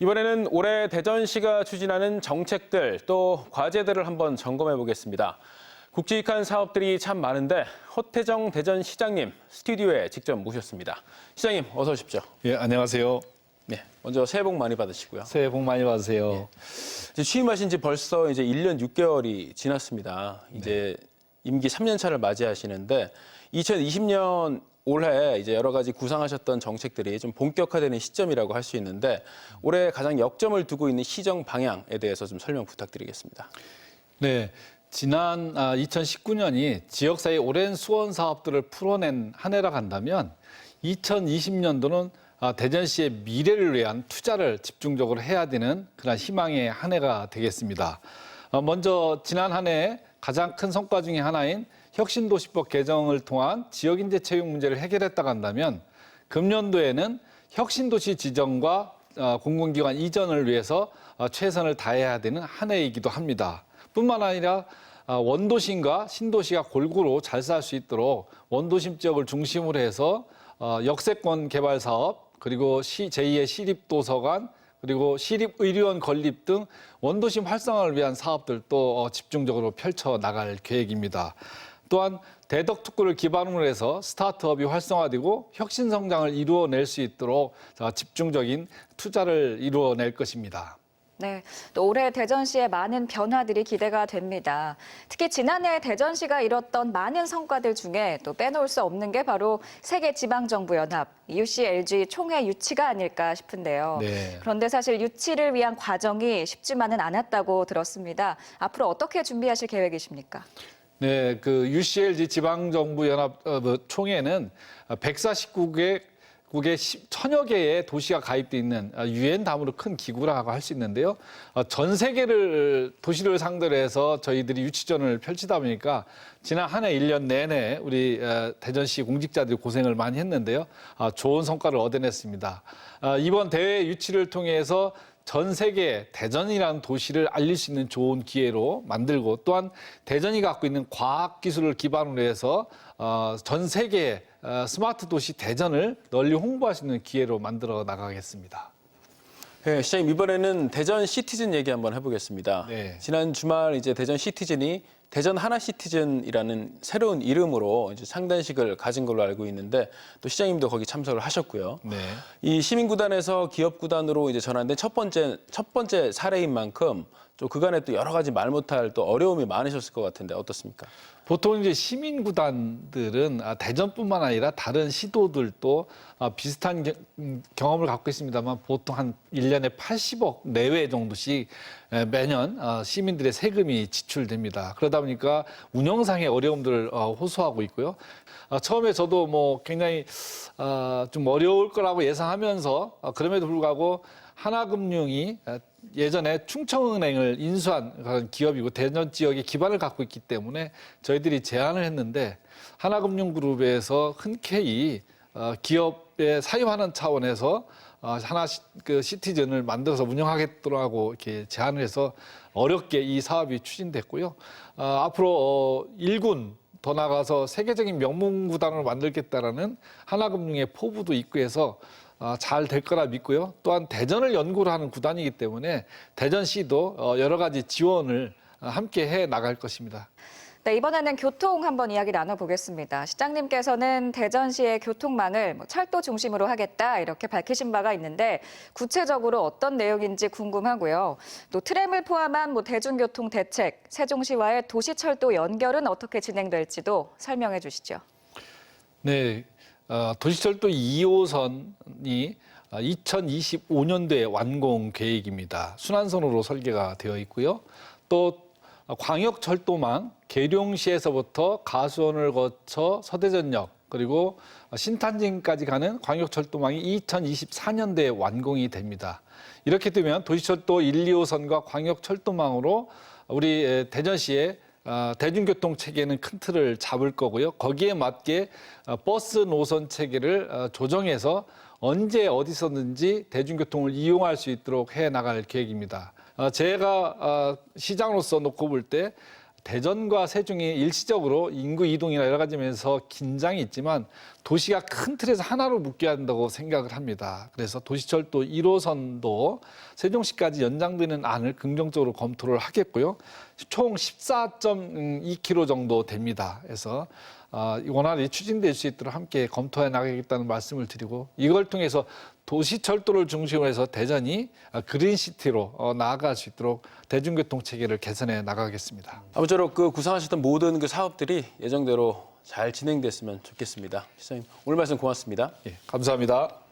이번에는 올해 대전시가 추진하는 정책들 또 과제들을 한번 점검해 보겠습니다. 굵직한 사업들이 참 많은데 허태정 대전시장님 스튜디오에 직접 모셨습니다. 시장님 어서 오십시오. 예, 안녕하세요. 네, 먼저 새해 복 많이 받으시고요. 새해 복 많이 받으세요. 이제 취임하신 지 벌써 이제 1년 6개월이 지났습니다. 이제 임기 3년 차를 맞이하시는데 2020년 올해 이제 여러 가지 구상하셨던 정책들이 좀 본격화되는 시점이라고 할 수 있는데 올해 가장 역점을 두고 있는 시정 방향에 대해서 좀 설명 부탁드리겠습니다. 네, 지난 2019년이 지역사회 오랜 수원 사업들을 풀어낸 한 해라 간다면 2020년도는 대전시의 미래를 위한 투자를 집중적으로 해야 되는 그런 희망의 한 해가 되겠습니다. 먼저 지난 한 해 가장 큰 성과 중에 하나인 혁신도시법 개정을 통한 지역인재 채용 문제를 해결했다고 한다면 금년도에는 혁신도시 지정과 공공기관 이전을 위해서 최선을 다해야 되는 한 해이기도 합니다. 뿐만 아니라 원도심과 신도시가 골고루 잘 살 수 있도록 원도심 지역을 중심으로 해서 역세권 개발 사업, 그리고 제2의 시립도서관, 그리고 시립의료원 건립 등 원도심 활성화를 위한 사업들도 집중적으로 펼쳐 나갈 계획입니다. 또한 대덕특구를 기반으로 해서 스타트업이 활성화되고 혁신 성장을 이루어낼 수 있도록 집중적인 투자를 이루어낼 것입니다. 네, 또 올해 대전시의 많은 변화들이 기대가 됩니다. 특히 지난해 대전시가 이뤘던 많은 성과들 중에 또 빼놓을 수 없는 게 바로 세계지방정부연합, UC, LG 총회 유치가 아닐까 싶은데요. 네. 그런데 사실 유치를 위한 과정이 쉽지만은 않았다고 들었습니다. 앞으로 어떻게 준비하실 계획이십니까? 네, 그 UCLG 지방정부연합 총회는 149개 국의 1000여 개의 도시가 가입돼 있는 유엔 다음으로 큰 기구라고 할 수 있는데요. 전 세계를 도시를 상대로 해서 저희들이 유치전을 펼치다 보니까 지난 한 해 1년 내내 우리 대전시 공직자들이 고생을 많이 했는데요. 좋은 성과를 얻어냈습니다. 이번 대회 유치를 통해서 전 세계 대전이라는 도시를 알릴 수 있는 좋은 기회로 만들고 또한 대전이 갖고 있는 과학 기술을 기반으로 해서 전 세계 스마트 도시 대전을 널리 홍보할 수 있는 기회로 만들어 나가겠습니다. 네, 시장님 이번에는 대전 시티즌 얘기 한번 해보겠습니다. 네. 지난 주말 이제 대전 시티즌이 대전 하나 시티즌이라는 새로운 이름으로 이제 창단식을 가진 걸로 알고 있는데 또 시장님도 거기 참석을 하셨고요. 네. 이 시민구단에서 기업구단으로 이제 전환된 첫 번째 사례인 만큼 또 그간에 또 여러 가지 말 못할 또 어려움이 많으셨을 것 같은데 어떻습니까? 보통 이제 시민구단들은 대전뿐만 아니라 다른 시도들도 비슷한 경험을 갖고 있습니다만 보통 한 1년에 80억 내외 정도씩 매년 시민들의 세금이 지출됩니다. 그러다 보니까 운영상의 어려움들을 호소하고 있고요. 처음에 저도 뭐 굉장히 좀 어려울 거라고 예상하면서 그럼에도 불구하고 하나금융이 예전에 충청은행을 인수한 그런 기업이고 대전 지역에 기반을 갖고 있기 때문에 저희들이 제안을 했는데 하나금융그룹에서 흔쾌히 기업에 사유하는 차원에서 하나 그 시티즌을 만들어서 운영하겠더라고 이렇게 제안을 해서 어렵게 이 사업이 추진됐고요. 앞으로 1군 더 나가서 세계적인 명문구단을 만들겠다라는 하나금융의 포부도 있고 해서 잘 될 거라 믿고요. 또한 대전을 연구로 하는 구단이기 때문에 대전시도 여러 가지 지원을 함께 해 나갈 것입니다. 네, 이번에는 교통 한번 이야기 나눠보겠습니다. 시장님께서는 대전시의 교통망을 철도 중심으로 하겠다 이렇게 밝히신 바가 있는데 구체적으로 어떤 내용인지 궁금하고요. 또 트램을 포함한 대중교통 대책, 세종시와의 도시철도 연결은 어떻게 진행될지도 설명해 주시죠. 네, 도시철도 2호선이 2025년도에 완공 계획입니다. 순환선으로 설계가 되어 있고요. 또 광역철도망 계룡시에서부터 가수원을 거쳐 서대전역 그리고 신탄진까지 가는 광역철도망이 2024년도에 완공이 됩니다. 이렇게 되면 도시철도 1, 2호선과 광역철도망으로 우리 대전시의 대중교통 체계는 큰 틀을 잡을 거고요. 거기에 맞게 버스 노선 체계를 조정해서 언제 어디서든지 대중교통을 이용할 수 있도록 해 나갈 계획입니다. 제가 시장으로서 놓고 볼 때 대전과 세종이 일시적으로 인구 이동이나 여러 가지 면에서 긴장이 있지만 도시가 큰 틀에서 하나로 묶여야 한다고 생각을 합니다. 그래서 도시철도 1호선도 세종시까지 연장되는 안을 긍정적으로 검토를 하겠고요. 총 14.2km 정도 됩니다. 그래서 원활히 추진될 수 있도록 함께 검토해 나가겠다는 말씀을 드리고 이걸 통해서 도시철도를 중심으로 해서 대전이 그린시티로 나아갈 수 있도록 대중교통 체계를 개선해 나가겠습니다. 아무쪼록 그 구상하셨던 모든 그 사업들이 예정대로 잘 진행됐으면 좋겠습니다. 시장님, 오늘 말씀 고맙습니다. 예, 감사합니다.